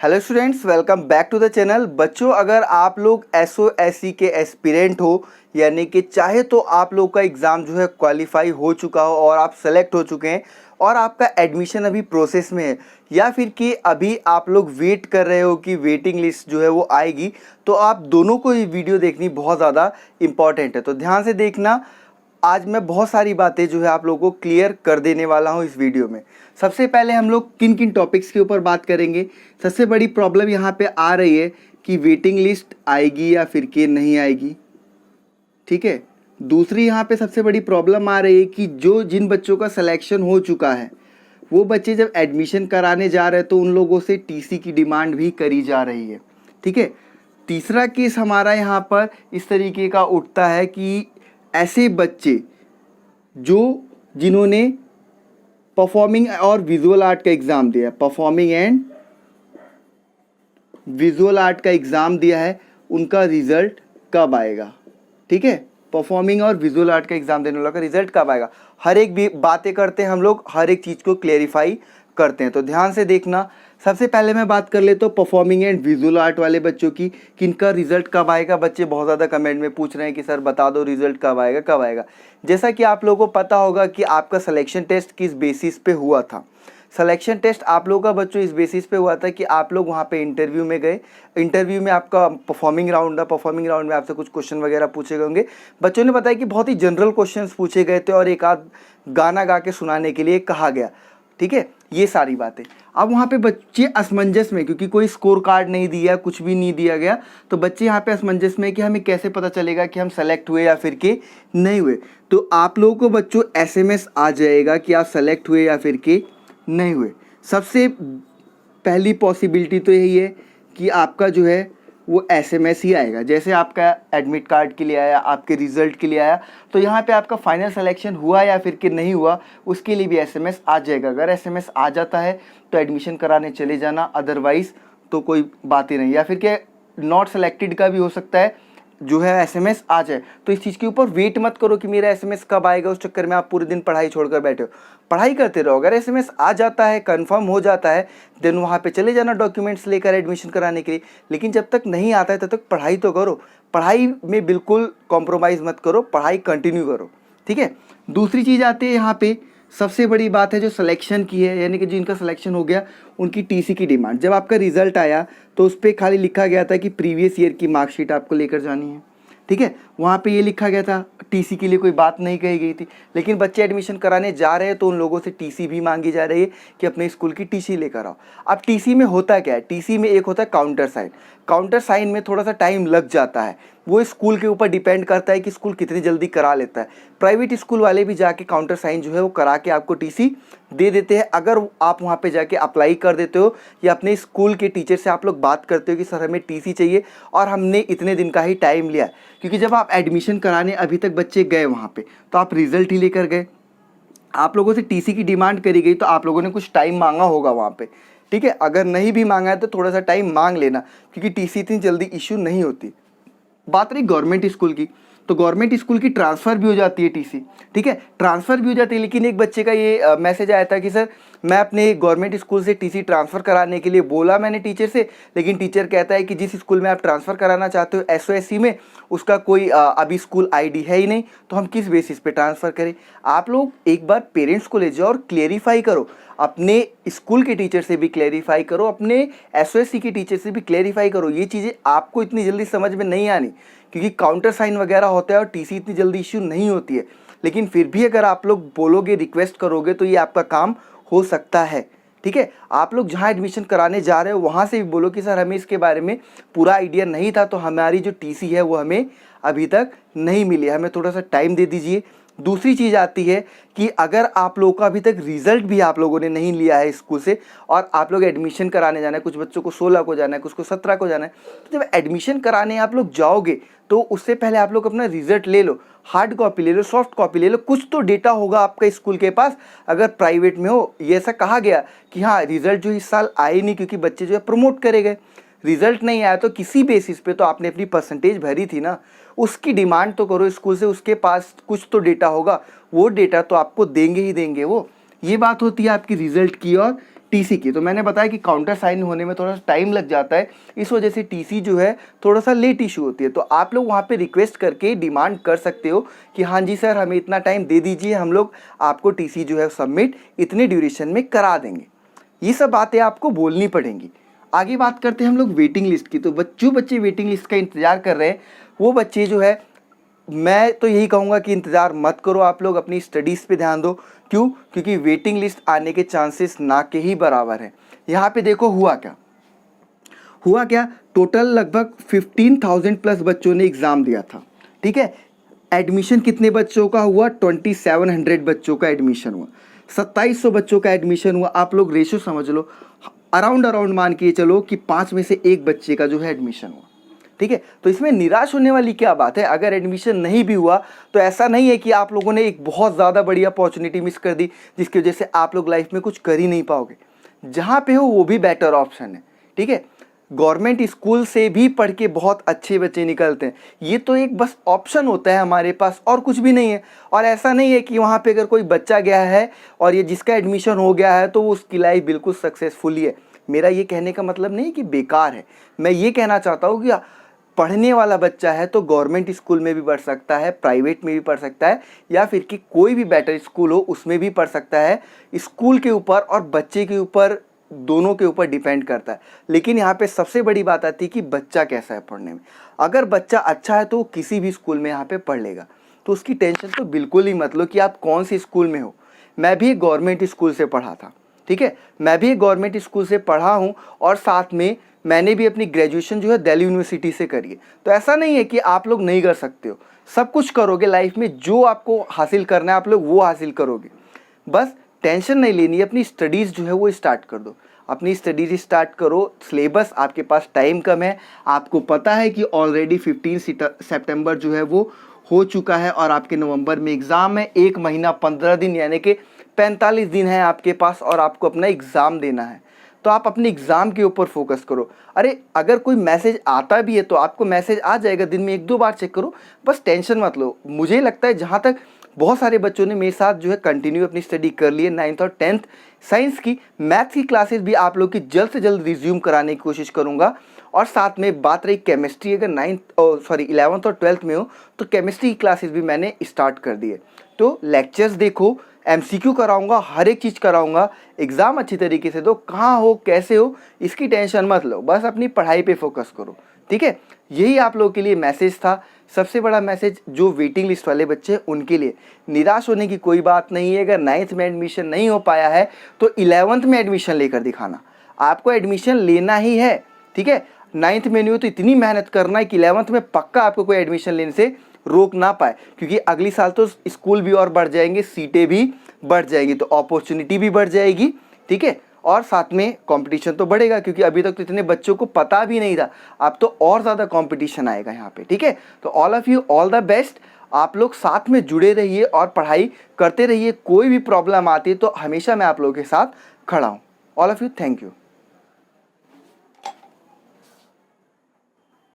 Hello students, welcome back to the channel. बच्चों, अगर आप लोग SOSC के एस्पिरेंट हो, यानी कि चाहे तो आप लोग का एग्ज़ाम जो है क्वालिफाई हो चुका हो और आप सेलेक्ट हो चुके हैं और आपका एडमिशन अभी प्रोसेस में है, या फिर कि अभी आप लोग वेट कर रहे हो कि वेटिंग लिस्ट जो है वो आएगी, तो आप दोनों को ये वीडियो देखनी बहुत ज़्यादा इम्पॉर्टेंट है। तो ध्यान से देखना। आज मैं बहुत सारी बातें जो है आप लोगों को क्लियर कर देने वाला हूं इस वीडियो में। सबसे पहले हम लोग किन किन टॉपिक्स के ऊपर बात करेंगे। सबसे बड़ी प्रॉब्लम यहाँ पे आ रही है कि वेटिंग लिस्ट आएगी या फिर कि नहीं आएगी, ठीक है। दूसरी यहाँ पे सबसे बड़ी प्रॉब्लम आ रही है कि जिन बच्चों का सिलेक्शन हो चुका है वो बच्चे जब एडमिशन कराने जा रहे हैं तो उन लोगों से टीसी की डिमांड भी करी जा रही है, ठीक है। तीसरा केस हमारा यहाँ पर इस तरीके का उठता है कि ऐसे बच्चे जिन्होंने परफॉर्मिंग और विजुअल आर्ट का एग्ज़ाम दिया है, परफॉर्मिंग एंड विजुअल आर्ट का एग्ज़ाम दिया है, उनका रिज़ल्ट कब आएगा, ठीक है। परफॉर्मिंग और विजुअल आर्ट का एग्ज़ाम देने वाला का रिज़ल्ट कब आएगा, हर एक भी बातें करते हैं हम लोग, हर एक चीज़ को क्लेरिफाई करते हैं। तो ध्यान से देखना। सबसे पहले मैं बात कर लेता हूँ परफॉर्मिंग एंड विजुअल आर्ट वाले बच्चों की, कि इनका रिजल्ट कब आएगा। बच्चे बहुत ज़्यादा कमेंट में पूछ रहे हैं कि सर बता दो रिजल्ट कब आएगा कब आएगा। जैसा कि आप लोगों को पता होगा कि आपका सिलेक्शन टेस्ट किस बेसिस पे हुआ था। सिलेक्शन टेस्ट आप लोगों का बच्चों इस बेसिस पे हुआ था कि आप लोग वहाँ पे इंटरव्यू में गए, इंटरव्यू में आपका परफॉर्मिंग राउंड था, परफॉर्मिंग राउंड में आपसे कुछ क्वेश्चन वगैरह पूछे गए होंगे। बच्चों ने बताया कि बहुत ही जनरल क्वेश्चंस पूछे गए थे और एक आध गाना गा के सुनाने के लिए कहा गया, ठीक है। ये सारी बातें अब वहाँ पे बच्चे असमंजस में, क्योंकि कोई स्कोर कार्ड नहीं दिया, कुछ भी नहीं दिया गया, तो बच्चे यहाँ पे असमंजस में कि हमें कैसे पता चलेगा कि हम सेलेक्ट हुए या फिर के नहीं हुए। तो आप लोगों को बच्चों SMS आ जाएगा कि आप सेलेक्ट हुए या फिर के नहीं हुए। सबसे पहली पॉसिबिलिटी तो यही है कि आपका जो है वो SMS ही आएगा। जैसे आपका एडमिट कार्ड के लिए आया, आपके रिज़ल्ट के लिए आया, तो यहाँ पे आपका फाइनल सिलेक्शन हुआ या फिर कि नहीं हुआ उसके लिए भी SMS आ जाएगा। अगर SMS आ जाता है तो एडमिशन कराने चले जाना, अदरवाइज़ तो कोई बात ही नहीं। या फिर क्या नॉट सेलेक्टेड का भी हो सकता है जो है SMS आ जाए। तो इस चीज़ के ऊपर वेट मत करो कि मेरा SMS कब आएगा, उस चक्कर में आप पूरे दिन पढ़ाई छोड़कर बैठे हो। पढ़ाई करते रहो। अगर SMS आ जाता है, कंफर्म हो जाता है, देन वहाँ पे चले जाना डॉक्यूमेंट्स लेकर एडमिशन कराने के लिए। लेकिन जब तक नहीं आता है तब तक पढ़ाई तो करो, पढ़ाई में बिल्कुल कॉम्प्रोमाइज़ मत करो, पढ़ाई कंटिन्यू करो, ठीक है। दूसरी चीज़ आती है यहाँ पे, सबसे बड़ी बात है जो सिलेक्शन की है, यानी कि जिनका सिलेक्शन हो गया उनकी टीसी की डिमांड। जब आपका रिजल्ट आया तो उस पर खाली लिखा गया था कि प्रीवियस ईयर की मार्कशीट आपको लेकर जानी है, ठीक है। वहाँ पे ये लिखा गया था, टीसी के लिए कोई बात नहीं कही गई थी। लेकिन बच्चे एडमिशन कराने जा रहे हैं तो उन लोगों से टीसी भी मांगी जा रही है कि अपने स्कूल की टीसी लेकर आओ। अब टीसी में होता क्या है, टीसी में एक होता है काउंटर साइन। काउंटर साइन में थोड़ा सा टाइम लग जाता है, वो स्कूल के ऊपर डिपेंड करता है कि स्कूल कितनी जल्दी करा लेता है। प्राइवेट स्कूल वाले भी जाके काउंटर साइन जो है वो करा के आपको टीसी दे देते हैं, अगर आप वहाँ पे जाके अप्लाई कर देते हो या अपने स्कूल के टीचर से आप लोग बात करते हो कि सर हमें टीसी चाहिए और हमने इतने दिन का ही टाइम लिया। क्योंकि जब आप एडमिशन कराने अभी तक बच्चे गए वहाँ पे, तो आप रिजल्ट ही लेकर गए, आप लोगों से टीसी की डिमांड करी गई, तो आप लोगों ने कुछ टाइम मांगा होगा वहाँ पे, ठीक है। अगर नहीं भी मांगा है तो थोड़ा सा टाइम मांग लेना, क्योंकि टीसी इतनी जल्दी इशू नहीं होती। बात रही गवर्नमेंट स्कूल की, तो गवर्नमेंट स्कूल की ट्रांसफ़र भी हो जाती है टीसी, ठीक है, ट्रांसफ़र भी हो जाती है। लेकिन एक बच्चे का ये मैसेज आया था कि सर मैं अपने गवर्नमेंट स्कूल से टीसी ट्रांसफ़र कराने के लिए बोला मैंने टीचर से, लेकिन टीचर कहता है कि जिस स्कूल में आप ट्रांसफ़र कराना चाहते हो SOSC में, उसका कोई अभी स्कूल ID है ही नहीं, तो हम किस बेसिस पे ट्रांसफ़र करें। आप लोग एक बार पेरेंट्स को ले जाओ और क्लेरिफाई करो, अपने स्कूल के टीचर से भी क्लेरिफाई करो, अपने SOSC के टीचर से भी क्लेरिफाई करो। ये चीज़ें आपको इतनी जल्दी समझ में नहीं आनी, क्योंकि काउंटर साइन वगैरह होता है और टीसी इतनी जल्दी इश्यू नहीं होती है। लेकिन फिर भी अगर आप लोग बोलोगे, रिक्वेस्ट करोगे, तो ये आपका काम हो सकता है, ठीक है। आप लोग जहाँ एडमिशन कराने जा रहे हो वहाँ से भी बोलो कि सर हमें इसके बारे में पूरा आइडिया नहीं था, तो हमारी जो टीसी है वो हमें अभी तक नहीं मिली, हमें थोड़ा सा टाइम दे दीजिए। दूसरी चीज़ आती है कि अगर आप लोगों का अभी तक रिजल्ट भी आप लोगों ने नहीं लिया है स्कूल से और आप लोग एडमिशन कराने जाना है, कुछ बच्चों को 16 को जाना है, कुछ को 17 को जाना है, तो जब एडमिशन कराने आप लोग जाओगे तो उससे पहले आप लोग अपना रिजल्ट ले लो, हार्ड कॉपी ले लो, सॉफ्ट कॉपी ले लो, कुछ तो डेटा होगा आपका स्कूल के पास। अगर प्राइवेट में हो, ये ऐसा कहा गया कि हाँ रिजल्ट जो इस साल आए नहीं क्योंकि बच्चे जो है प्रमोट करे गए, रिजल्ट नहीं आया तो किसी बेसिस पे तो आपने अपनी परसेंटेज भरी थी ना, उसकी डिमांड तो करो स्कूल से, उसके पास कुछ तो डेटा होगा, वो डेटा तो आपको देंगे ही देंगे वो। ये बात होती है आपकी रिजल्ट की और टीसी की। तो मैंने बताया कि काउंटर साइन होने में थोड़ा सा टाइम लग जाता है, इस वजह से टीसी जो है थोड़ा सा लेट इशू होती है। तो आप लोग वहाँ पे रिक्वेस्ट करके डिमांड कर सकते हो कि हाँ जी सर हमें इतना टाइम दे दीजिए, हम लोग आपको टीसी जो है सबमिट इतने ड्यूरेशन में करा देंगे। ये सब बातें आपको बोलनी पड़ेंगी। आगे बात करते हैं हम लोग वेटिंग लिस्ट की। तो जो बच्चे वेटिंग लिस्ट का इंतज़ार कर रहे हैं वो बच्चे जो है, मैं तो यही कहूँगा कि इंतज़ार मत करो, आप लोग अपनी स्टडीज़ पे ध्यान दो। क्यों? क्योंकि वेटिंग लिस्ट आने के चांसेस ना के ही बराबर है। यहाँ पे देखो हुआ क्या, टोटल लगभग 15,000 प्लस बच्चों ने एग्ज़ाम दिया था, ठीक है। एडमिशन कितने बच्चों का हुआ? 2700 बच्चों का एडमिशन हुआ, 2700 बच्चों का एडमिशन हुआ। आप लोग रेशो समझ लो, अराउंड मान के चलो कि 5 में से 1 बच्चे का जो है एडमिशन हुआ, ठीक है। तो इसमें निराश होने वाली क्या बात है? अगर एडमिशन नहीं भी हुआ तो ऐसा नहीं है कि आप लोगों ने एक बहुत ज़्यादा बड़ी अपॉर्चुनिटी मिस कर दी जिसकी वजह से आप लोग लाइफ में कुछ कर ही नहीं पाओगे। जहाँ पे हो वो भी बेटर ऑप्शन है, ठीक है। गवर्नमेंट स्कूल से भी पढ़ के बहुत अच्छे बच्चे निकलते हैं, ये तो एक बस ऑप्शन होता है हमारे पास, और कुछ भी नहीं है। और ऐसा नहीं है कि वहाँ पे अगर कोई बच्चा गया है और ये जिसका एडमिशन हो गया है तो उसकी लाइफ बिल्कुल सक्सेसफुल है। मेरा ये कहने का मतलब नहीं कि बेकार है, मैं ये कहना चाहता हूँ कि पढ़ने वाला बच्चा है तो गवर्नमेंट स्कूल में भी पढ़ सकता है, प्राइवेट में भी पढ़ सकता है, या फिर कि कोई भी बेटर स्कूल हो उसमें भी पढ़ सकता है। स्कूल के ऊपर और बच्चे के ऊपर, दोनों के ऊपर डिपेंड करता है। लेकिन यहाँ पे सबसे बड़ी बात आती है कि बच्चा कैसा है पढ़ने में। अगर बच्चा अच्छा है तो वो किसी भी स्कूल में यहाँ पे पढ़ लेगा, तो उसकी टेंशन तो बिल्कुल ही मत लो कि आप कौन सी स्कूल में हो। मैं भी गवर्नमेंट स्कूल से पढ़ा था, ठीक है, मैं भी गवर्नमेंट स्कूल से पढ़ा हूँ, और साथ में मैंने भी अपनी ग्रेजुएशन जो है दिल्ली यूनिवर्सिटी से करी है। तो ऐसा नहीं है कि आप लोग नहीं कर सकते हो, सब कुछ करोगे लाइफ में, जो आपको हासिल करना है आप लोग वो हासिल करोगे। बस टेंशन नहीं लेनी है, अपनी स्टडीज़ जो है वो स्टार्ट कर दो, अपनी स्टडीज़ स्टार्ट करो। सिलेबस, आपके पास टाइम कम है, आपको पता है कि ऑलरेडी 15 सितंबर जो है वो हो चुका है और आपके नवंबर में एग्ज़ाम है। 1 महीना 15 दिन यानी कि 45 दिन है आपके पास, और आपको अपना एग्ज़ाम देना है। तो आप अपने एग्ज़ाम के ऊपर फोकस करो। अरे अगर कोई मैसेज आता भी है तो आपको मैसेज आ जाएगा, दिन में 1-2 बार चेक करो, बस टेंशन मत लो। मुझे लगता है जहाँ तक बहुत सारे बच्चों ने मेरे साथ जो है कंटिन्यू अपनी स्टडी कर ली है 9th और 10th साइंस की। मैथ्स की क्लासेस भी आप लोग की जल्द से जल्द रिज्यूम कराने की कोशिश करूँगा। और साथ में बात रही केमिस्ट्री, अगर 11th और 12th में हो तो केमिस्ट्री की क्लासेस भी मैंने स्टार्ट कर दी है। तो लेक्चर्स देखो, MCQ कराऊंगा, हर एक चीज़ कराऊंगा, एग्ज़ाम अच्छी तरीके से दो। कहाँ हो कैसे हो इसकी टेंशन मत लो, बस अपनी पढ़ाई पे फोकस करो, ठीक है। यही आप लोगों के लिए मैसेज था। सबसे बड़ा मैसेज जो वेटिंग लिस्ट वाले बच्चे हैं उनके लिए, निराश होने की कोई बात नहीं है। अगर 9th में एडमिशन नहीं हो पाया है तो 11th में एडमिशन लेकर दिखाना, आपको एडमिशन लेना ही है, ठीक है। 9th में नहीं हो तो इतनी मेहनत करना है कि 11th में पक्का आपको कोई एडमिशन लेने से रोक ना पाए, क्योंकि अगली साल तो स्कूल भी और बढ़ जाएंगे, सीटें भी बढ़ जाएगी, तो अपॉर्चुनिटी भी बढ़ जाएगी, ठीक है। और साथ में कंपटीशन तो बढ़ेगा, क्योंकि अभी तक तो इतने बच्चों को पता भी नहीं था, अब तो और ज़्यादा कंपटीशन आएगा यहाँ पे, ठीक है। तो all of you all the best. आप लोग साथ में जुड़े रहिए और पढ़ाई करते रहिए। कोई भी प्रॉब्लम आती है तो हमेशा मैं आप लोगों के साथ खड़ा हूँ। All of you thank you.